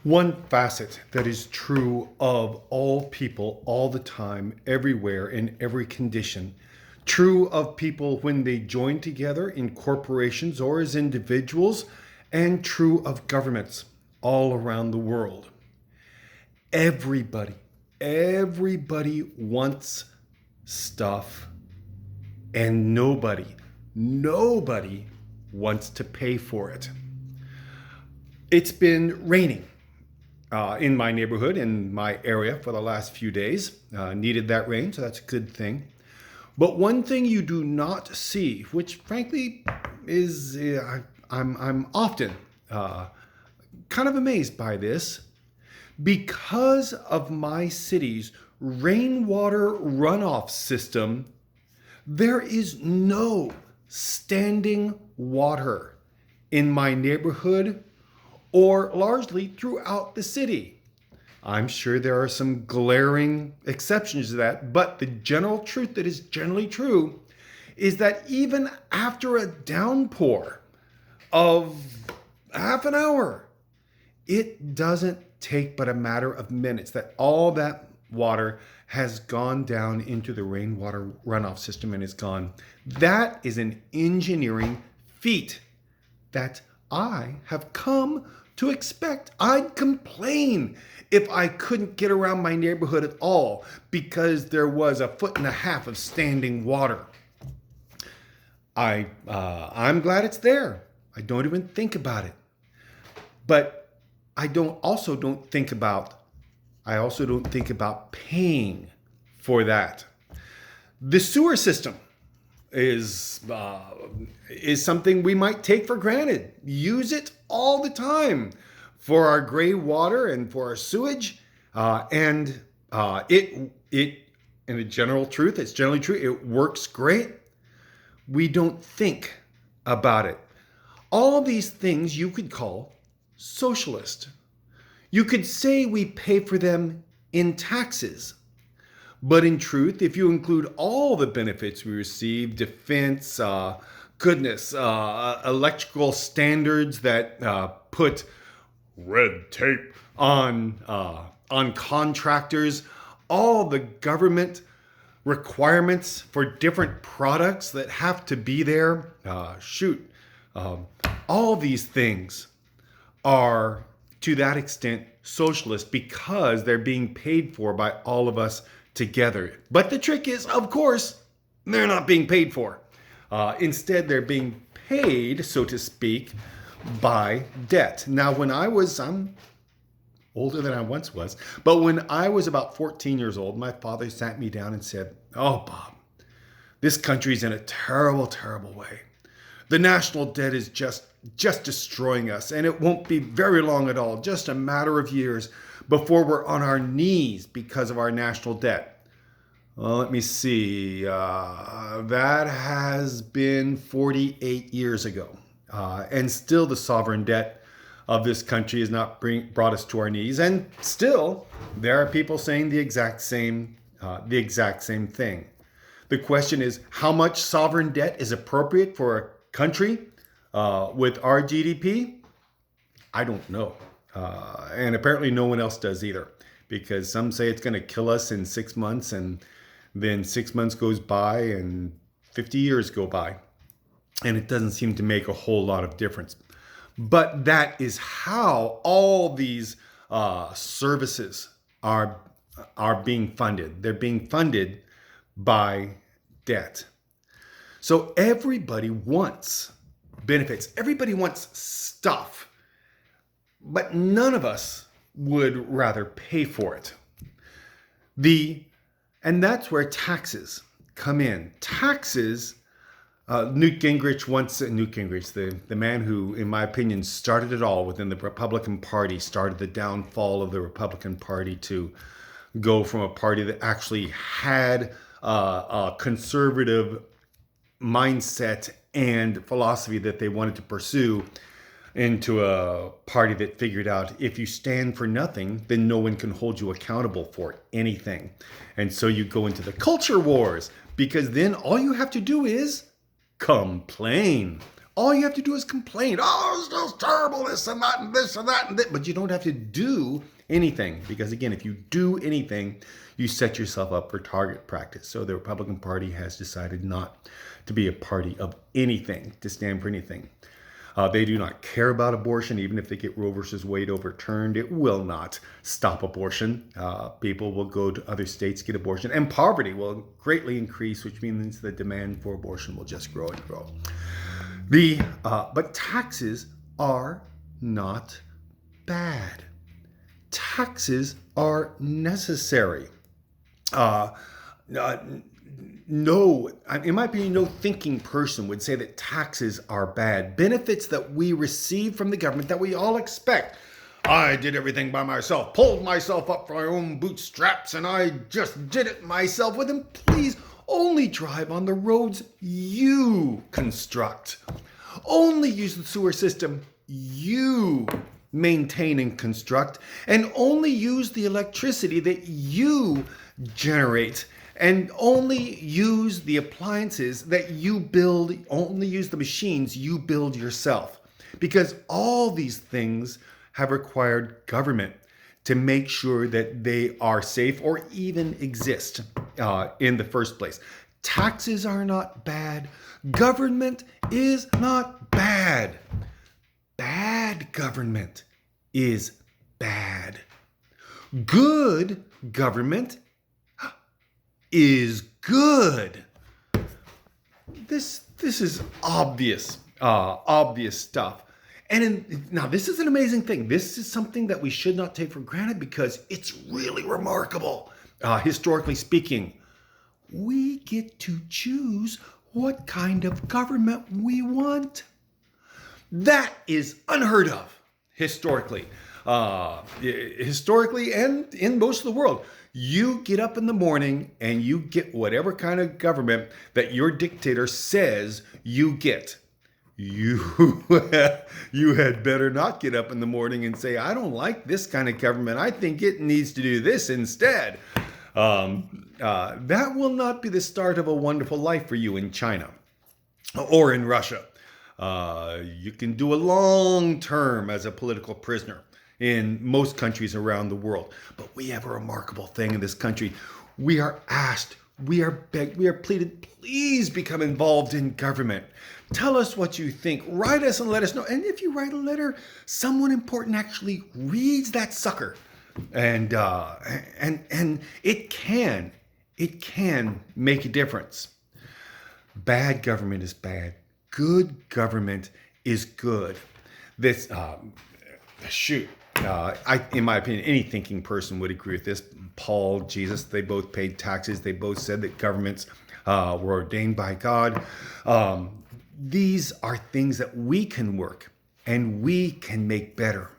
One facet that is true of all people all the time, everywhere, in every condition. True of people when they join together in corporations or as individuals, and true of governments all around the world. Everybody, everybody wants stuff, and nobody wants to pay for it. It's been raining in my neighborhood, in my area for the last few days. Needed that rain, so that's a good thing. But one thing you do not see, which frankly is, I'm often kind of amazed by this, because of my city's rainwater runoff system, there is no standing water in my neighborhood or largely throughout the city. I'm sure there are some glaring exceptions to that, but the general truth that is generally true is that even after a downpour of half an hour, it doesn't take but a matter of minutes that all that water has gone down into the rainwater runoff system and is gone. That is an engineering feat that I have come to expect. I'd complain if I couldn't get around my neighborhood at all because there was 1.5 feet of standing water. I'm glad it's there. I don't even think about it. But I also don't think about paying for that. The sewer system is something we might take for granted. Use it all the time for our gray water and for our sewage. And in a general truth, it's generally true. It works great. We don't think about it. All of these things you could call socialist. You could say we pay for them in taxes. But in truth, if you include all the benefits we receive, defense, electrical standards that put red tape on contractors, all the government requirements for different products that have to be there, all these things are to that extent socialist because they're being paid for by all of us together. But the trick is, of course, they're not being paid for. Instead, they're being paid, so to speak, by debt. Now, I'm older than I once was, but when I was about 14 years old, my father sat me down and said, "Oh, Bob, this country's in a terrible, terrible way. The national debt is just destroying us, and it won't be very long at all, just a matter of years before we're on our knees because of our national debt." Well, let me see. That has been 48 years ago. And still the sovereign debt of this country has not brought us to our knees. And still, there are people saying the exact same thing. The question is, how much sovereign debt is appropriate for a country with our GDP? I don't know. And apparently no one else does either, because some say it's going to kill us in 6 months, and then 6 months goes by and 50 years go by, and it doesn't seem to make a whole lot of difference. But that is how all these services are being funded. They're being funded by debt. So everybody wants benefits. Everybody wants stuff. But none of us would rather pay for it. And that's where taxes come in. Taxes, Newt Gingrich, the man who, in my opinion, started it all within the Republican Party, started the downfall of the Republican Party to go from a party that actually had a conservative mindset and philosophy that they wanted to pursue into a party that figured out if you stand for nothing, then no one can hold you accountable for anything. And so you go into the culture wars, because then all you have to do is complain. All you have to do is complain. Oh, it's just terrible, this and that and this and that and that. But you don't have to do anything, because again, if you do anything, you set yourself up for target practice. So the Republican Party has decided not to be a party of anything, to stand for anything. They do not care about abortion. Even if they get Roe versus Wade overturned, it will not stop abortion. People will go to other states, get abortion, and poverty will greatly increase, which means the demand for abortion will just grow and grow. But taxes are not bad. Taxes are necessary. No, in my opinion, no thinking person would say that taxes are bad. Benefits that we receive from the government that we all expect. I did everything by myself, pulled myself up from my own bootstraps, and I just did it myself. Well, then please only drive on the roads you construct. Only use the sewer system you maintain and construct, and only use the electricity that you generate, and only use the appliances that you build, only use the machines you build yourself. Because all these things have required government to make sure that they are safe or even exist in the first place. Taxes are not bad. Government is not bad. Bad government is bad. Good government is good. This is obvious stuff. And now this is an amazing thing. This is something that we should not take for granted, because it's really remarkable. Historically speaking, we get to choose what kind of government we want. That is unheard of historically. Historically and in most of the world. You get up in the morning and you get whatever kind of government that your dictator says you get. You had better not get up in the morning and say, I don't like this kind of government. I think it needs to do this instead. That will not be the start of a wonderful life for you in China or in Russia. You can do a long term as a political prisoner in most countries around the world. But we have a remarkable thing in this country. We are asked, we are begged, we are pleaded, please become involved in government. Tell us what you think. Write us and let us know. And if you write a letter, someone important actually reads that sucker. And it can make a difference. Bad government is bad. Good government is good. This, in my opinion, any thinking person would agree with this. Paul, Jesus, they both paid taxes. They both said that governments were ordained by God. These are things that we can work and we can make better.